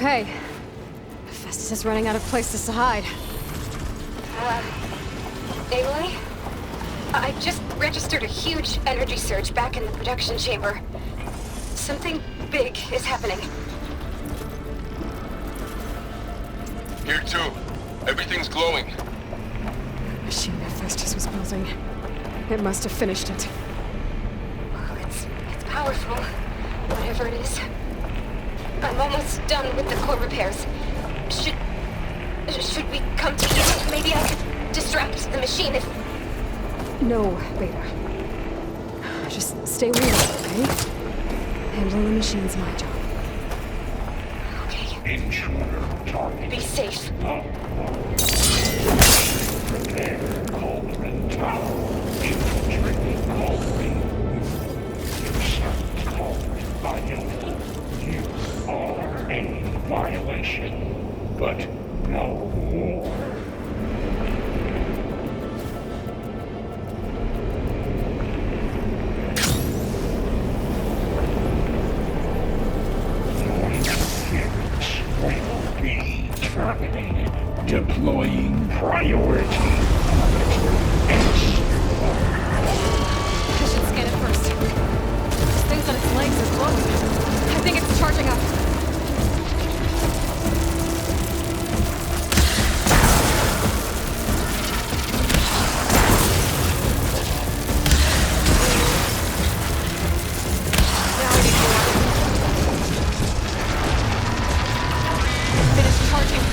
Okay. Festus is running out of places to hide. Aloy? I just registered a huge energy surge back in the production chamber. Something big is happening. Here too. Everything's glowing. The machine that Festus was building. It must have finished it. Oh, it's powerful. Whatever it is. I'm almost done with the core repairs. Should we come to you? Maybe I could distract the machine if... No, Beta. Just stay where you are, okay? Handling the machine's my job. Okay. Intruder target. Be safe. Prepare Cauldron Tower. Infiltrating Cauldron. Accept Cauldron violation. You are a violation, but no more. Deploying priority. I should scan it first. This thing's on its legs is glowing. I think it's charging up. Now I need more. Finish charging.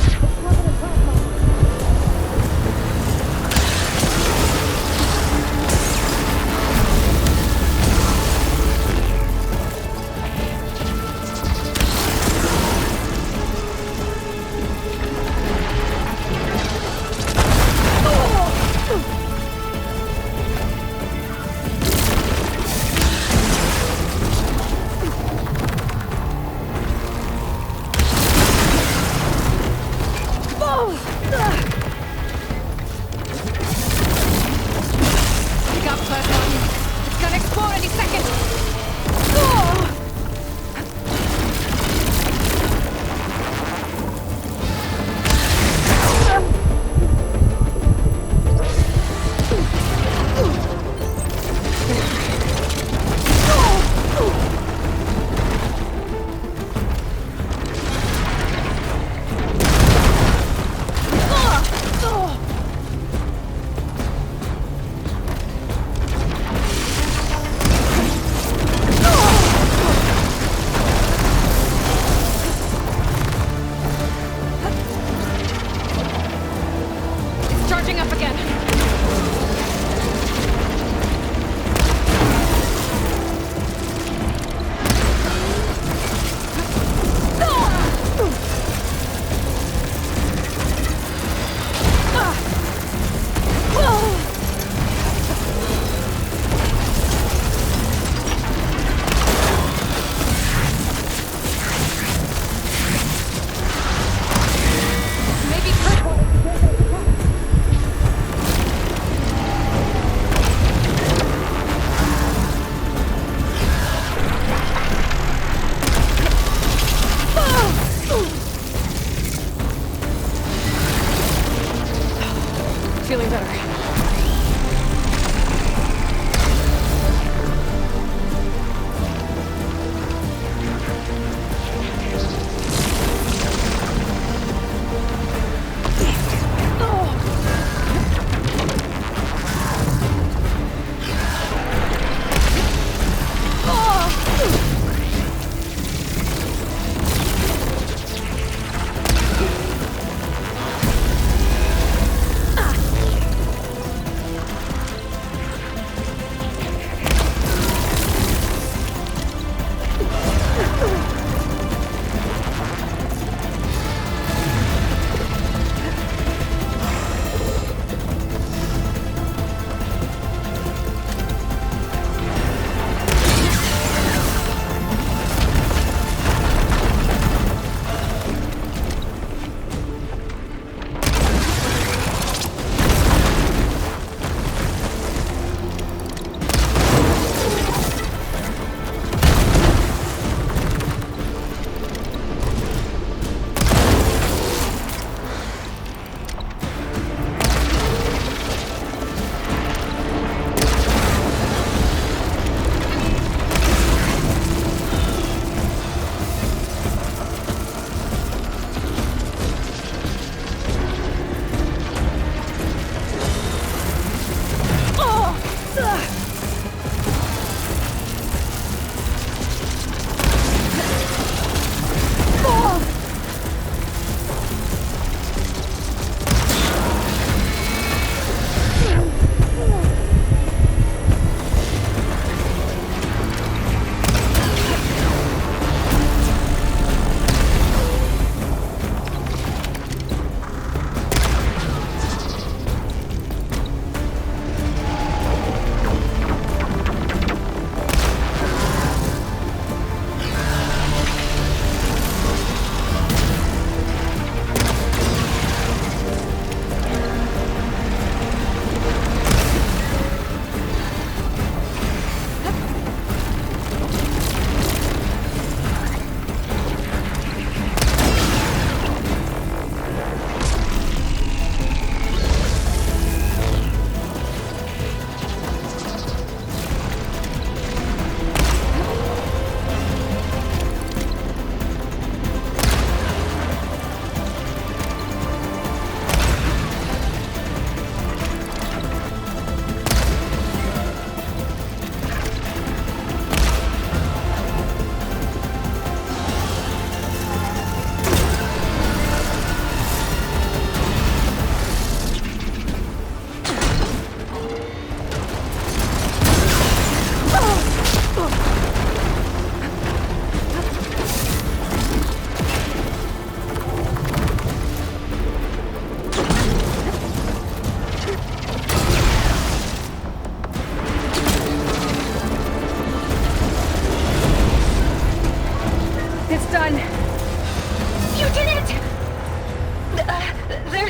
You did it!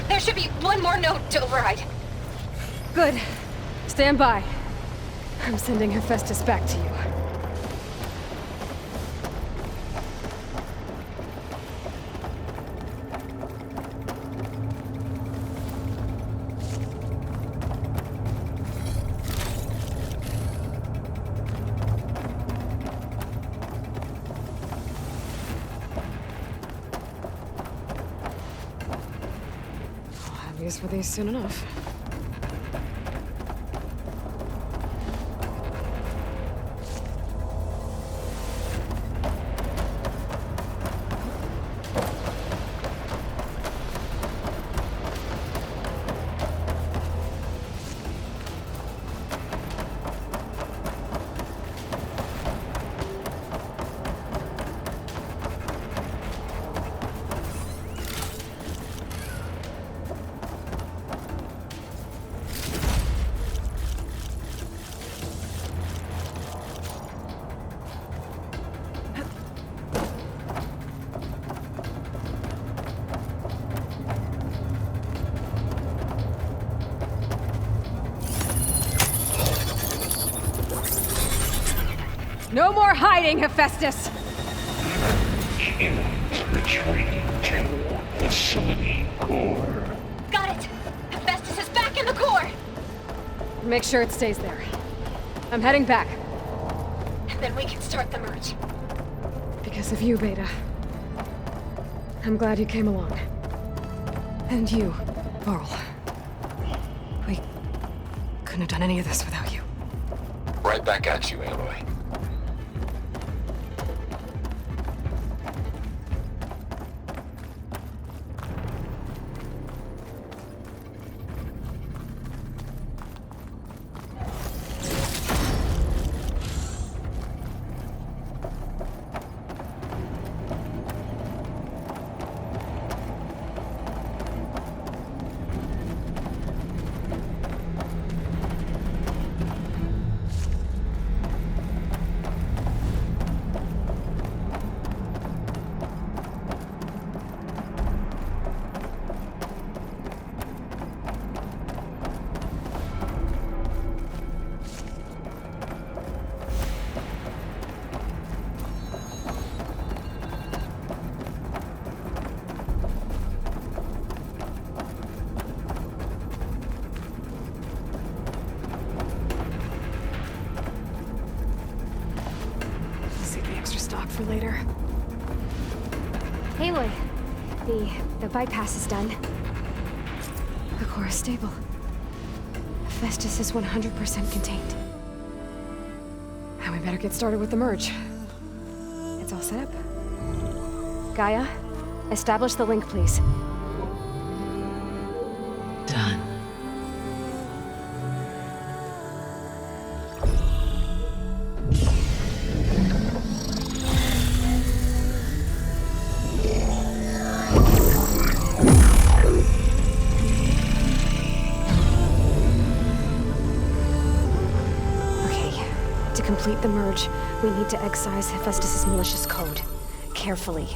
There should be one more node to override. Good. Stand by. I'm sending Hephaestus back to you. I'll have use for these soon enough. No more hiding, Hephaestus! Humans retreating to facility core. Got it! Hephaestus is back in the core! Make sure it stays there. I'm heading back. And then we can start the merge. Because of you, Beta. I'm glad you came along. And you, Varl. We couldn't have done any of this without you. Right back at you, Aloy. Save the extra stock for later. Aloy, the bypass is done. The core is stable. Hephaestus is 100% contained. Now we better get started with the merge. It's all set up. Gaia, establish the link, please. Done. Okay, to complete the merge, we need to excise Hephaestus' malicious code. Carefully.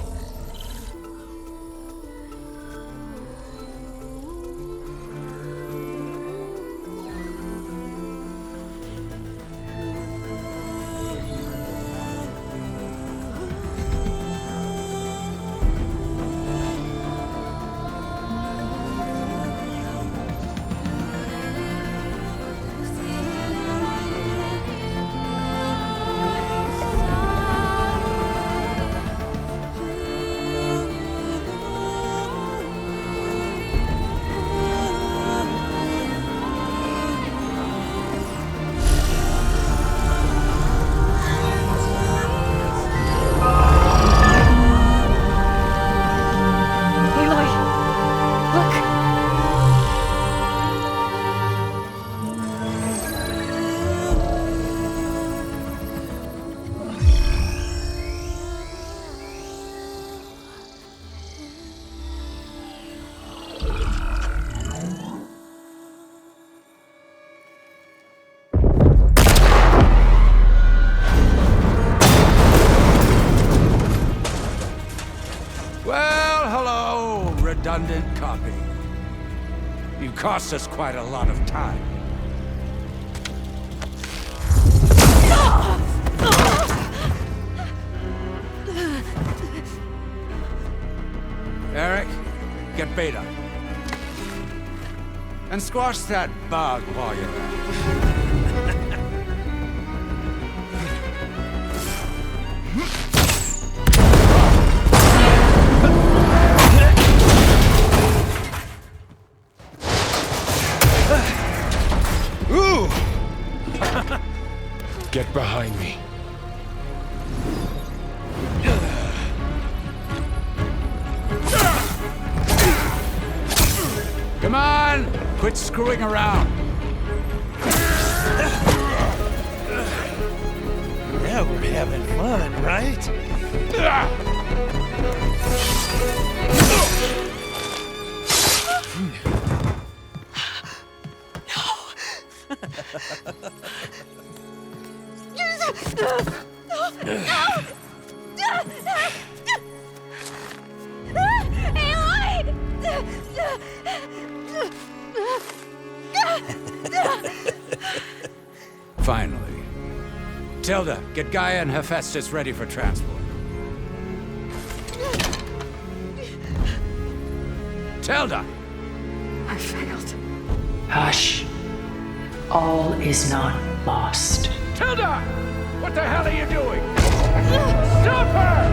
Well, hello, redundant copy. You cost us quite a lot of time. Eric, get Beta. And squash that bug while you're at it. Ooh! Get behind me. Come on! Quit screwing around. Now we're having fun, right? Finally. Tilda, get Gaia and Hephaestus ready for transport. Tilda! I failed. Hush. All is not lost. Tilda! What the hell are you doing? Stop her!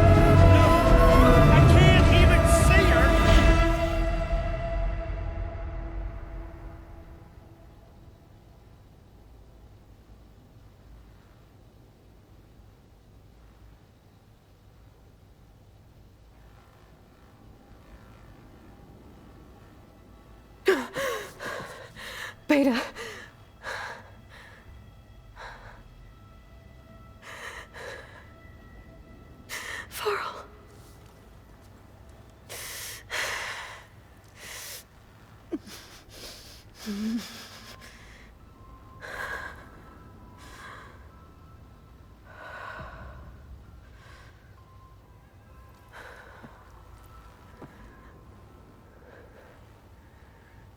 I can't even see her! Beta. Varl.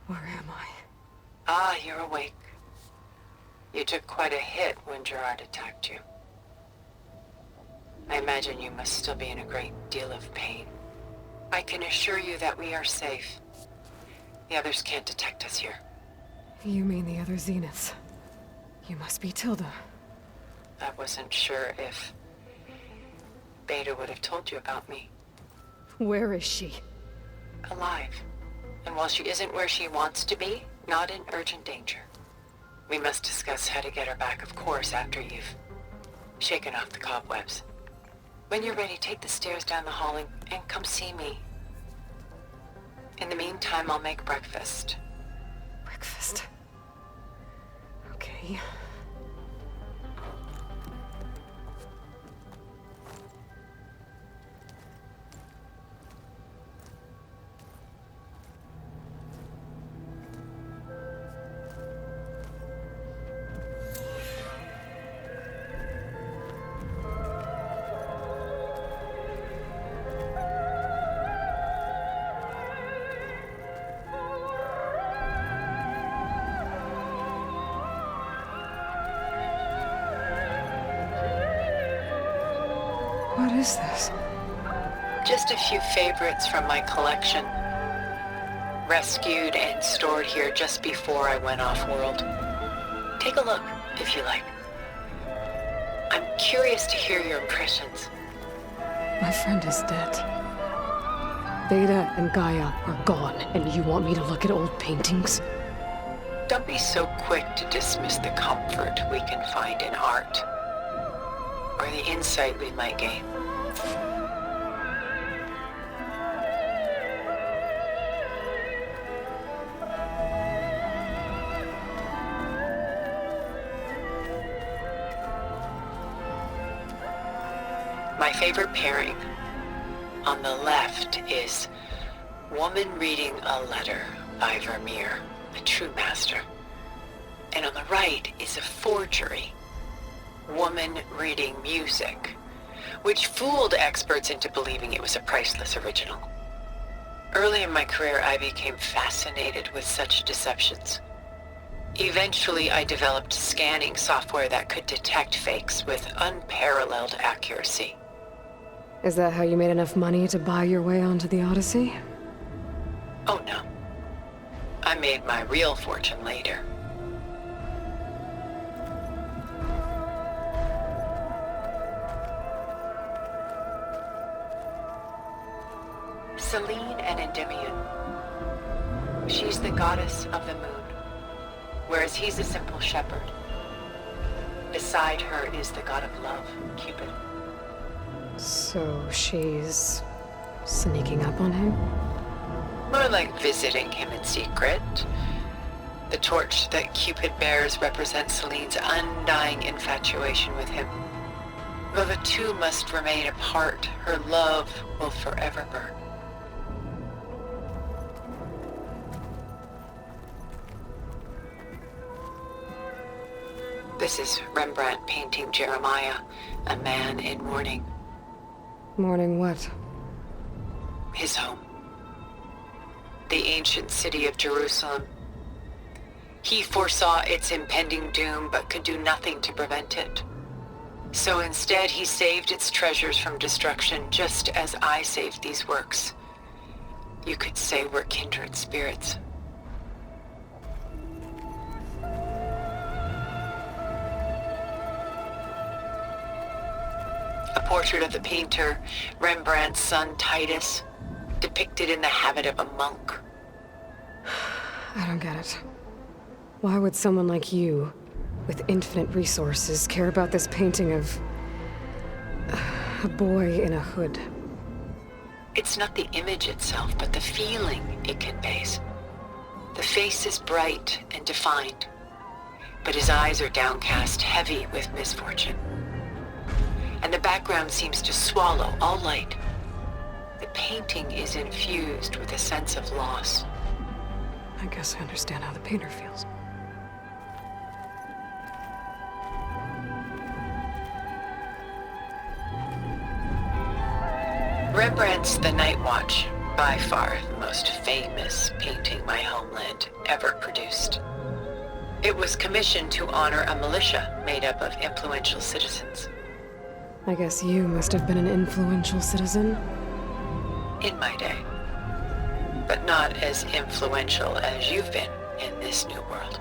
Where am I? Ah, you're awake. You took quite a hit when Gerard attacked you. I imagine you must still be in a great deal of pain. I can assure you that we are safe. The others can't detect us here. You mean the other Zeniths? You must be Tilda. I wasn't sure if Beta would have told you about me. Where is she? Alive. And while she isn't where she wants to be, not in urgent danger. We must discuss how to get her back, of course, after you've shaken off the cobwebs. When you're ready, take the stairs down the hall and come see me. In the meantime, I'll make breakfast. Breakfast. Okay. What is this? Just a few favorites from my collection. Rescued and stored here just before I went off-world. Take a look, if you like. I'm curious to hear your impressions. My friend is dead. Beta and Gaia are gone, and you want me to look at old paintings? Don't be so quick to dismiss the comfort we can find in art, or the insight we might gain. My favorite pairing on the left is Woman Reading a Letter by Vermeer, a true master. And on the right is a forgery, Woman Reading Music, which fooled experts into believing it was a priceless original. Early in my career, I became fascinated with such deceptions. Eventually, I developed scanning software that could detect fakes with unparalleled accuracy. Is that how you made enough money to buy your way onto the Odyssey? Oh no. I made my real fortune later. Selene and Endymion. She's the goddess of the moon, whereas he's a simple shepherd. Beside her is the god of love, Cupid. So she's sneaking up on him? More like visiting him in secret. The torch that Cupid bears represents Selene's undying infatuation with him. Though the two must remain apart, her love will forever burn. This is Rembrandt painting Jeremiah, a man in mourning. Mourning what? His home. The ancient city of Jerusalem. He foresaw its impending doom, but could do nothing to prevent it. So instead, he saved its treasures from destruction, just as I saved these works. You could say we're kindred spirits. A portrait of the painter, Rembrandt's son Titus, depicted in the habit of a monk. I don't get it. Why would someone like you, with infinite resources, care about this painting of a boy in a hood? It's not the image itself, but the feeling it conveys. The face is bright and defined, but his eyes are downcast, heavy with misfortune. And the background seems to swallow all light. The painting is infused with a sense of loss. I guess I understand how the painter feels. Rembrandt's The Night Watch, by far the most famous painting my homeland ever produced. It was commissioned to honor a militia made up of influential citizens. I guess you must have been an influential citizen. In my day. But not as influential as you've been in this new world.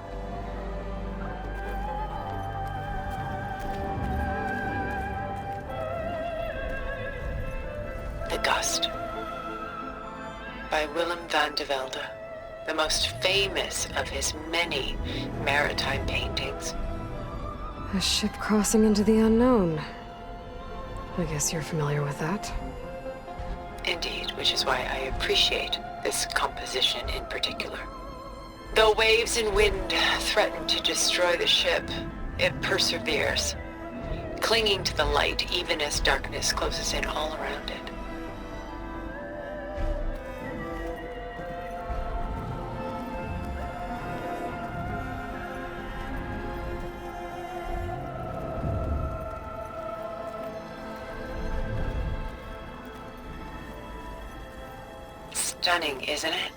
The Gust. By Willem van de Velde, the most famous of his many maritime paintings. A ship crossing into the unknown. I guess you're familiar with that. Indeed, which is why I appreciate this composition in particular. Though waves and wind threaten to destroy the ship, it perseveres, clinging to the light even as darkness closes in all around it. Stunning, isn't it?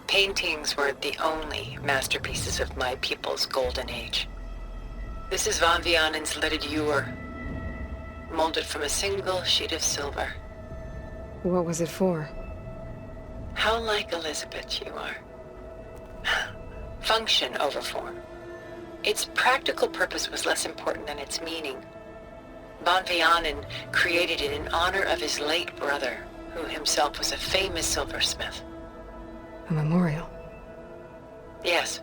Paintings were the only masterpieces of my people's golden age. This is Van Vianen's Lidded Ewer, molded from a single sheet of silver. What was it for? How like Elizabeth you are. Function over form. Its practical purpose was less important than its meaning. Van Vianen created it in honor of his late brother, who himself was a famous silversmith. A memorial. Yes.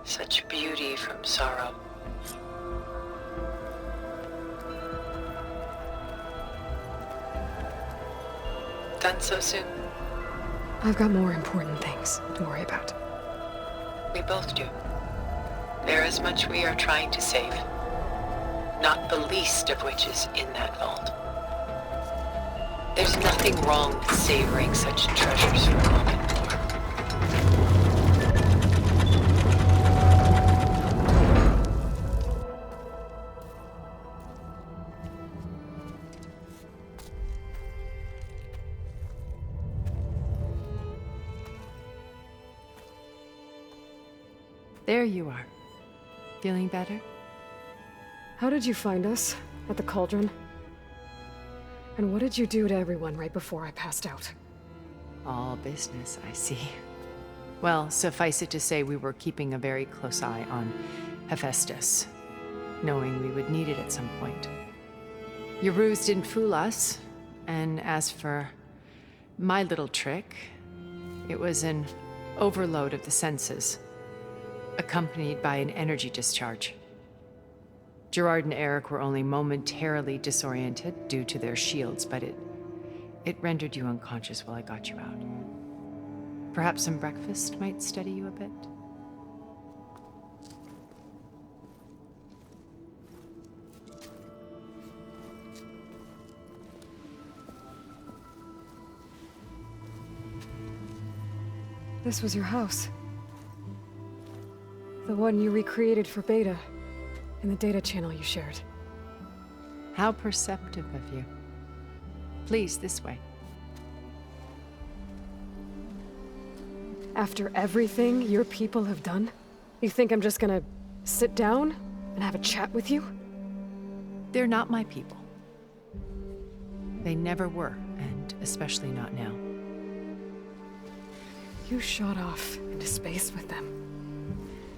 Such beauty from sorrow. Done so soon? I've got more important things to worry about. We both do. There is much we are trying to save. Not the least of which is in that vault. There's nothing wrong with savoring such treasures for a moment more. There you are. Feeling better? How did you find us? At the cauldron? And what did you do to everyone right before I passed out? All business, I see. Well, suffice it to say we were keeping a very close eye on Hephaestus, knowing we would need it at some point. Your ruse didn't fool us, and as for my little trick, it was an overload of the senses, accompanied by an energy discharge. Gerard and Eric were only momentarily disoriented due to their shields, but it rendered you unconscious while I got you out. Perhaps some breakfast might steady you a bit? This was your house. The one you recreated for Beta, in the data channel you shared. How perceptive of you. Please, this way. After everything your people have done, you think I'm just gonna sit down and have a chat with you? They're not my people. They never were, and especially not now. You shot off into space with them,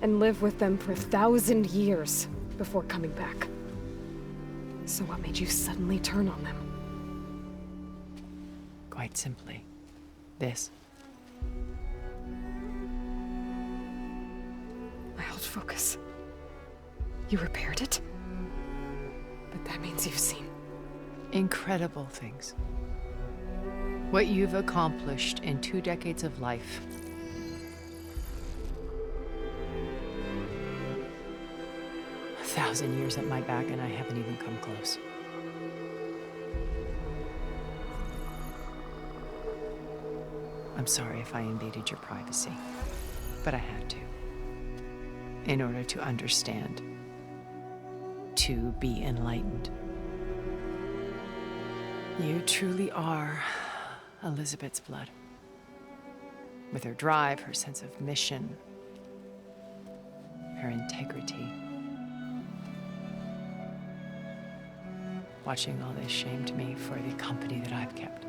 and lived with them for 1,000 years before coming back. So what made you suddenly turn on them? Quite simply, this. My old focus. You repaired it? But that means you've seen Incredible things. What you've accomplished in 2 decades of life. A 1,000 years at my back and I haven't even come close. I'm sorry if I invaded your privacy, but I had to. In order to understand. To be enlightened. You truly are Elizabeth's blood. With her drive, her sense of mission, her integrity. Watching all this shamed me for the company that I've kept.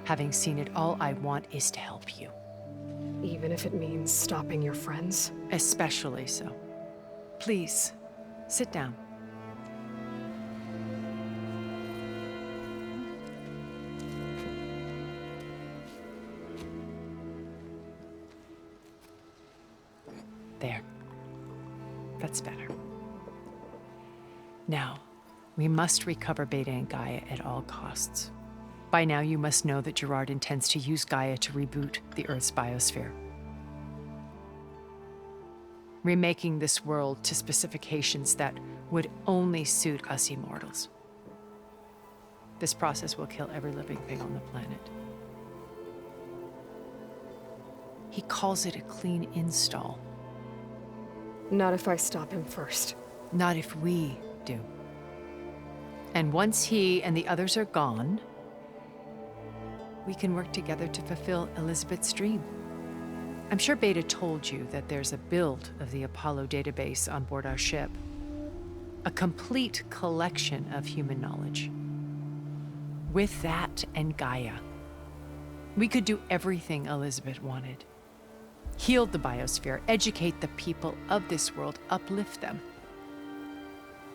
Having seen it, all I want is to help you. even if it means stopping your friends? Especially so. Please, sit down. There. That's better. Now, we must recover Beta and Gaia at all costs. By now, you must know that Gerard intends to use Gaia to reboot the Earth's biosphere. Remaking this world to specifications that would only suit us immortals. This process will kill every living thing on the planet. He calls it a clean install. Not if I stop him first. Not if we do. And once he and the others are gone, we can work together to fulfill Elizabeth's dream. I'm sure Beta told you that there's a build of the Apollo database on board our ship. A complete collection of human knowledge. With that and Gaia, we could do everything Elizabeth wanted. Heal the biosphere, educate the people of this world, uplift them.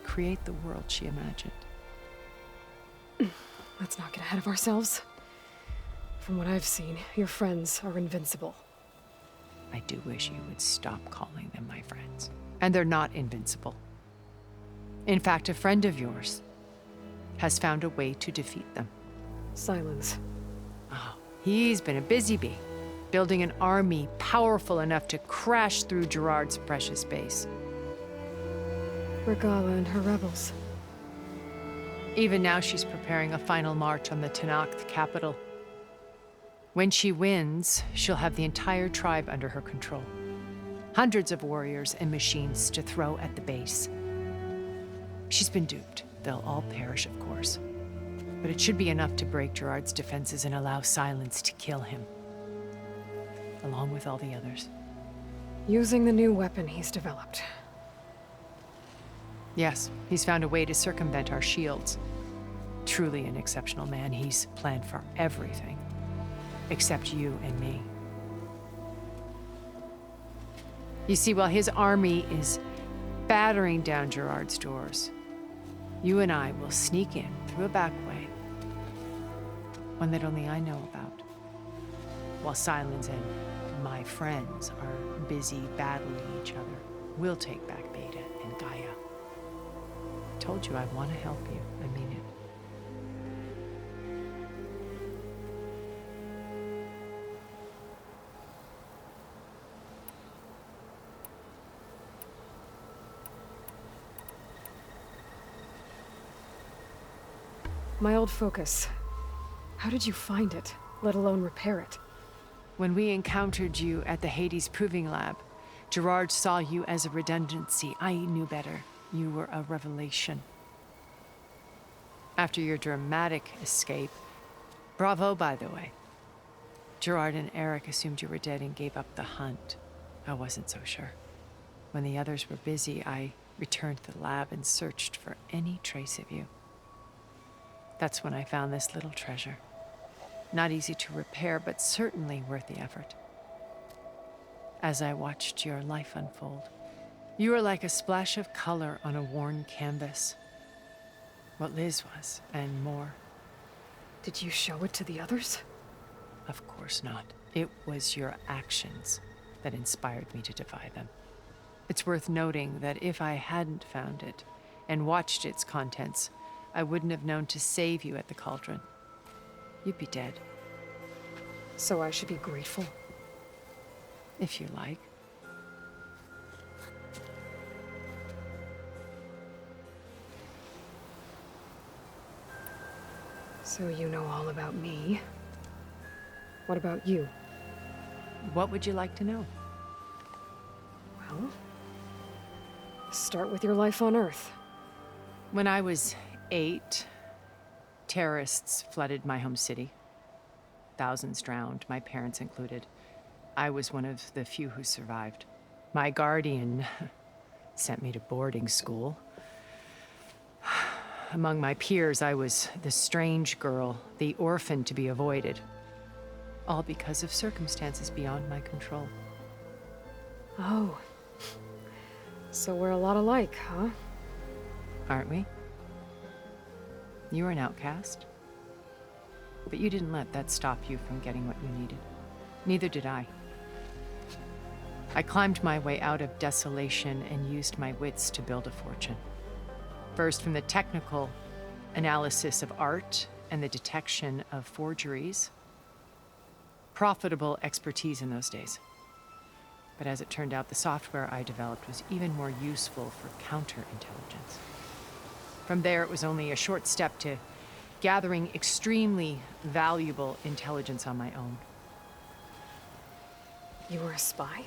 Create the world she imagined. Let's not get ahead of ourselves. From what I've seen, your friends are invincible. I do wish you would stop calling them my friends. And they're not invincible. In fact, a friend of yours has found a way to defeat them. Silence. Oh, he's been a busy bee, building an army powerful enough to crash through Gerard's precious base. Regala and her rebels. Even now, she's preparing a final march on the Tanakh, the capital. When she wins, she'll have the entire tribe under her control. Hundreds of warriors and machines to throw at the base. She's been duped. They'll all perish, of course. But it should be enough to break Gerard's defenses and allow Silence to kill him. Along with all the others. Using the new weapon he's developed. Yes, he's found a way to circumvent our shields. Truly an exceptional man. He's planned for everything. Except you and me. You see, while his army is battering down Gerard's doors, you and I will sneak in through a back way. One that only I know about. While Silence and my friends are busy battling each other, we'll take back Beta and Gaia. I told you I want to help you. I mean it. My old focus. How did you find it, let alone repair it? When we encountered you at the Hades Proving Lab, Gerard saw you as a redundancy. I knew better. You were a revelation. After your dramatic escape, bravo, by the way. Gerard and Eric assumed you were dead and gave up the hunt. I wasn't so sure. When the others were busy, I returned to the lab and searched for any trace of you. That's when I found this little treasure. Not easy to repair, but certainly worth the effort. As I watched your life unfold, you were like a splash of color on a worn canvas. What Liz was, and more. Did you show it to the others? Of course not. It was your actions that inspired me to defy them. It's worth noting that if I hadn't found it and watched its contents, I wouldn't have known to save you at the cauldron. You'd be dead. So I should be grateful? If you like. So you know all about me. What about you? What would you like to know? Well, start with your life on Earth. When I was 8, terrorists flooded my home city. Thousands drowned, my parents included. I was one of the few who survived. My guardian sent me to boarding school. Among my peers, I was the strange girl, the orphan to be avoided. All because of circumstances beyond my control. Oh. So we're a lot alike, huh? Aren't we? You were an outcast. But you didn't let that stop you from getting what you needed. Neither did I. I climbed my way out of desolation and used my wits to build a fortune. First, from the technical analysis of art and the detection of forgeries. Profitable expertise in those days. But as it turned out, the software I developed was even more useful for counterintelligence. From there, it was only a short step to gathering extremely valuable intelligence on my own. You were a spy?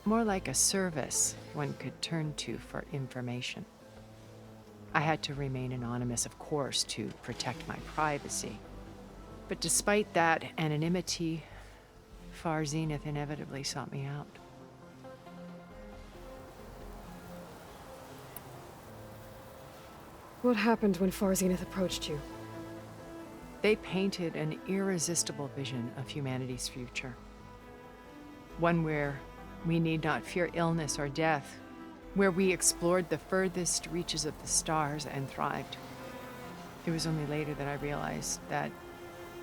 More like a service one could turn to for information. I had to remain anonymous, of course, to protect my privacy. But despite that anonymity, Far Zenith inevitably sought me out. What happened when Far Zenith approached you? They painted an irresistible vision of humanity's future. One where we need not fear illness or death, where we explored the furthest reaches of the stars and thrived. It was only later that I realized that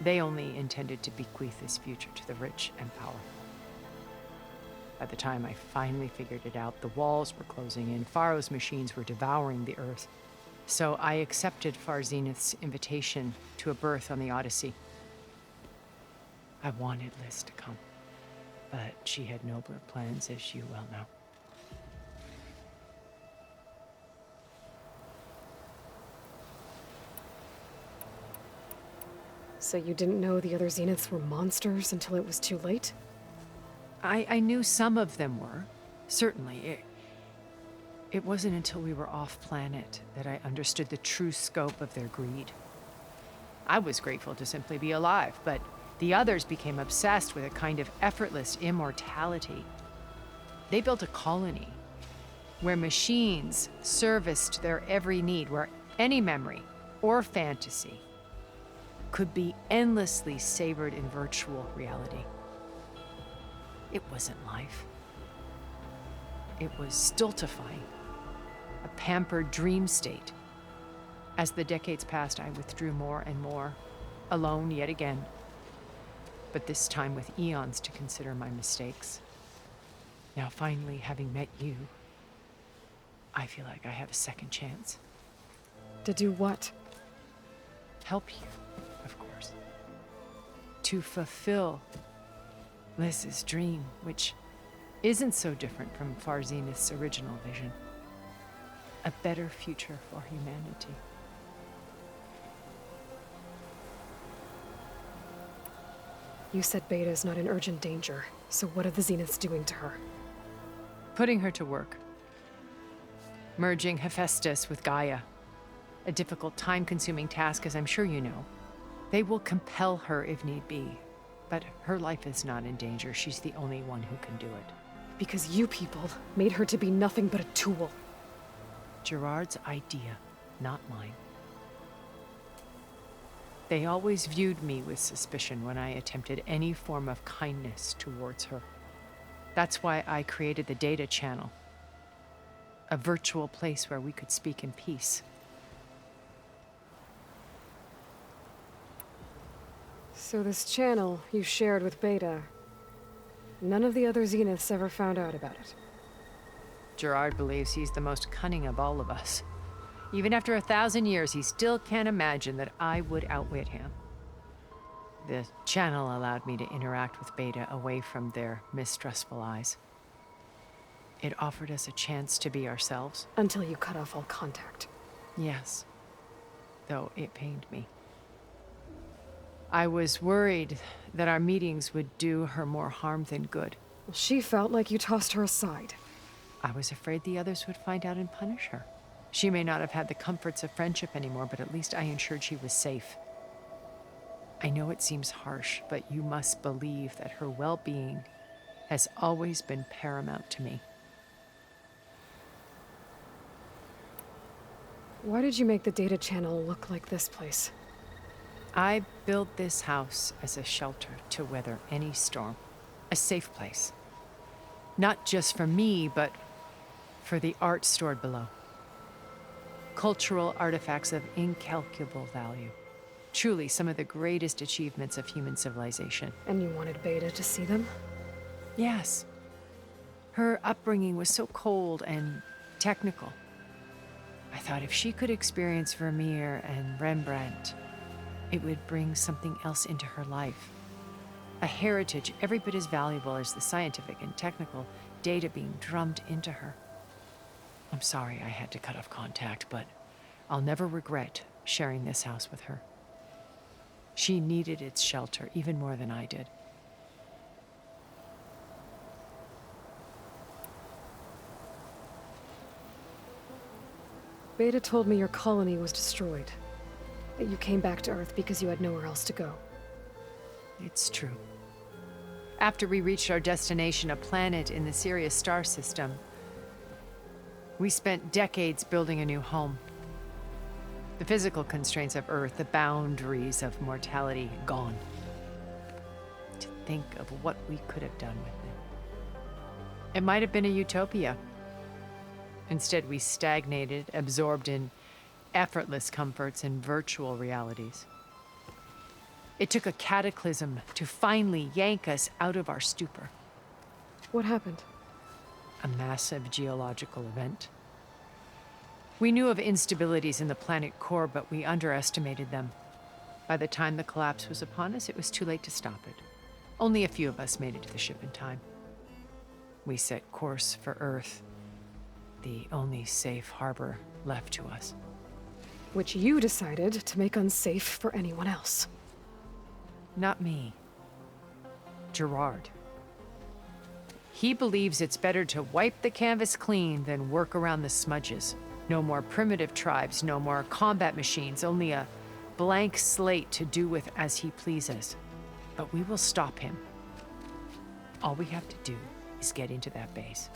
they only intended to bequeath this future to the rich and powerful. By the time I finally figured it out, the walls were closing in, Pharaoh's machines were devouring the earth. So I accepted Far Zenith's invitation to a berth on the Odyssey. I wanted Liz to come, but she had nobler plans, as you well know. So you didn't know the other Zeniths were monsters until it was too late? I knew some of them were, certainly. It wasn't until we were off-planet that I understood the true scope of their greed. I was grateful to simply be alive, but The others became obsessed with a kind of effortless immortality. They built a colony where machines serviced their every need, where any memory or fantasy could be endlessly savored in virtual reality. It wasn't life. It was stultifying, a pampered dream state. As the decades passed, I withdrew more and more, alone yet again, but this time with eons to consider my mistakes. Now, finally, having met you, I feel like I have a second chance. To do what? Help you, of course. To fulfill Liz's dream, which isn't so different from Far Zenith's original vision. A better future for humanity. You said Beta's not in urgent danger, so what are the Zeniths doing to her? Putting her to work. Merging Hephaestus with Gaia. A difficult, time-consuming task, as I'm sure you know. They will compel her if need be, but her life is not in danger. She's the only one who can do it. Because you people made her to be nothing but a tool. Gerard's idea, not mine. They always viewed me with suspicion when I attempted any form of kindness towards her. That's why I created the data channel. A virtual place where we could speak in peace. So this channel you shared with Beta, none of the other Zeniths ever found out about it. Gerard believes he's the most cunning of all of us. Even after 1,000 years, he still can't imagine that I would outwit him. The channel allowed me to interact with Beta away from their mistrustful eyes. It offered us a chance to be ourselves. Until you cut off all contact. Yes, though it pained me. I was worried that our meetings would do her more harm than good. Well, she felt like you tossed her aside. I was afraid the others would find out and punish her. She may not have had the comforts of friendship anymore, but at least I ensured she was safe. I know it seems harsh, but you must believe that her well-being has always been paramount to me. Why did you make the data channel look like this place? I built this house as a shelter to weather any storm. A safe place. Not just for me, but for the art stored below. Cultural artifacts of incalculable value. Truly some of the greatest achievements of human civilization. And you wanted Beta to see them? Yes. Her upbringing was so cold and technical. I thought if she could experience Vermeer and Rembrandt, it would bring something else into her life. A heritage every bit as valuable as the scientific and technical data being drummed into her. I'm sorry I had to cut off contact, but I'll never regret sharing this house with her. She needed its shelter even more than I did. Beta told me your colony was destroyed. That you came back to Earth because you had nowhere else to go. It's true. After we reached our destination, a planet in the Sirius star system, we spent decades building a new home. The physical constraints of Earth, the boundaries of mortality, gone. To think of what we could have done with it. It might have been a utopia. Instead, we stagnated, absorbed in effortless comforts and virtual realities. It took a cataclysm to finally yank us out of our stupor. What happened? A massive geological event. We knew of instabilities in the planet core, but we underestimated them. By the time the collapse was upon us, it was too late to stop it. Only a few of us made it to the ship in time. We set course for Earth, the only safe harbor left to us. Which you decided to make unsafe for anyone else. Not me. Gerard. He believes it's better to wipe the canvas clean than work around the smudges. No more primitive tribes, no more combat machines, only a blank slate to do with as he pleases. but we will stop him. All we have to do is get into that base.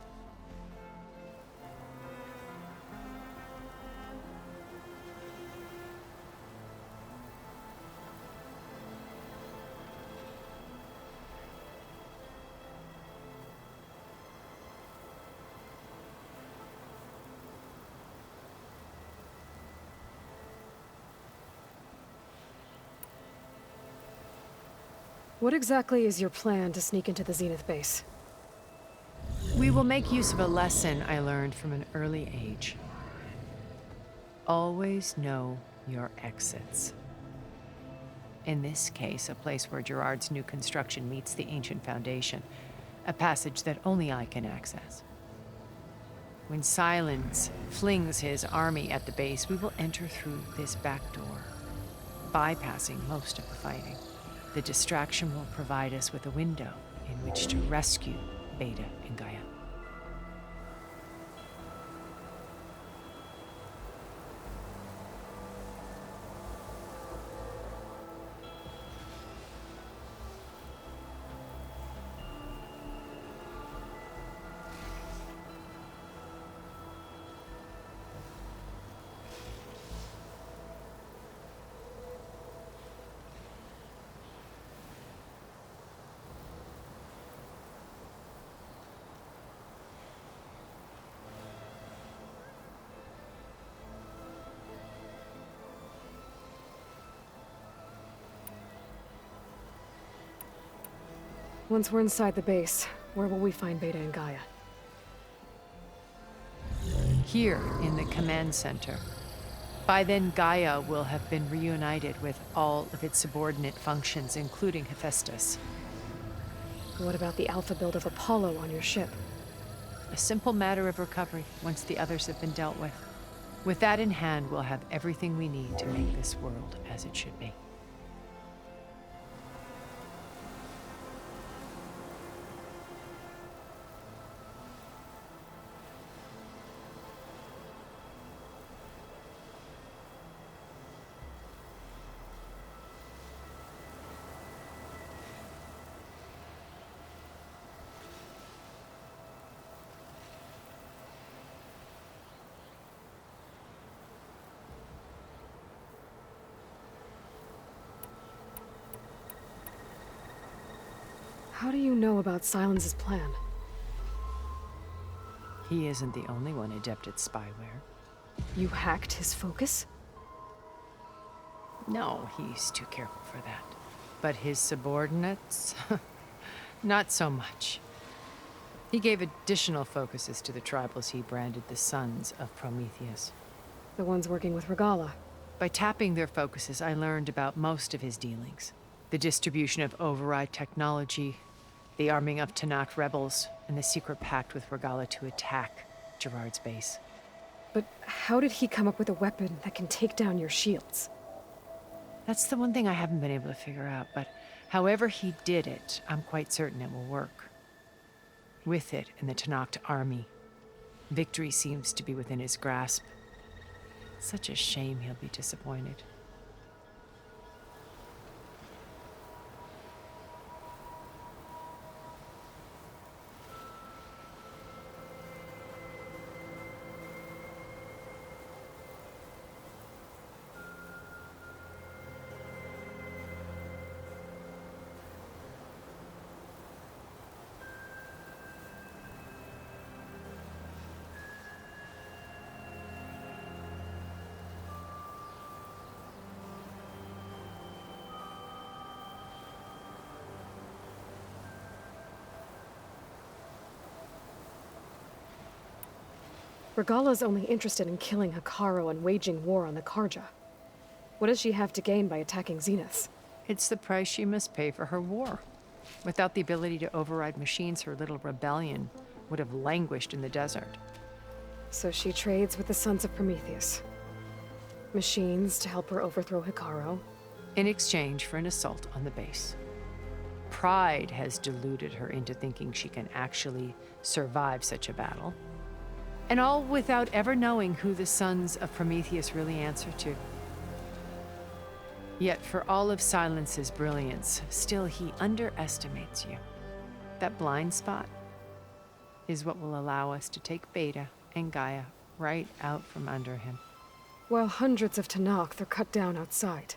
What exactly is your plan to sneak into the Zenith base? We will make use of a lesson I learned from an early age. Always know your exits. In this case, a place where Gerard's new construction meets the ancient foundation, a passage that only I can access. When Silence flings his army at the base, we will enter through this back door, bypassing most of the fighting. The distraction will provide us with a window in which to rescue Beta and Gaia. Once we're inside the base, where will we find Beta and Gaia? Here in the command center. By then, Gaia will have been reunited with all of its subordinate functions, including Hephaestus. What about the alpha build of Apollo on your ship? A simple matter of recovery once the others have been dealt with. With that in hand, we'll have everything we need to make this world as it should be. How do you know about Silence's plan? He isn't the only one adept at spyware. You hacked his focus? No, he's too careful for that. But his subordinates? Not so much. He gave additional focuses to the tribals he branded the Sons of Prometheus. The ones working with Regala. By tapping their focuses, I learned about most of his dealings. The distribution of override technology, the arming of Tanakh rebels, and the secret pact with Regala to attack Gerard's base. But how did he come up with a weapon that can take down your shields? That's the one thing I haven't been able to figure out, but however he did it, I'm quite certain it will work. With it and the Tanakh army, victory seems to be within his grasp. Such a shame he'll be disappointed. Regala's only interested in killing Hekarro and waging war on the Karja. What does she have to gain by attacking Zeniths? It's the price she must pay for her war. Without the ability to override machines, her little rebellion would have languished in the desert. So she trades with the Sons of Prometheus. Machines to help her overthrow Hekarro. In exchange for an assault on the base. Pride has deluded her into thinking she can actually survive such a battle. And all without ever knowing who the Sons of Prometheus really answer to. Yet for all of Silence's brilliance, still he underestimates you. That blind spot is what will allow us to take Beta and Gaia right out from under him. While hundreds of Tenakth are cut down outside.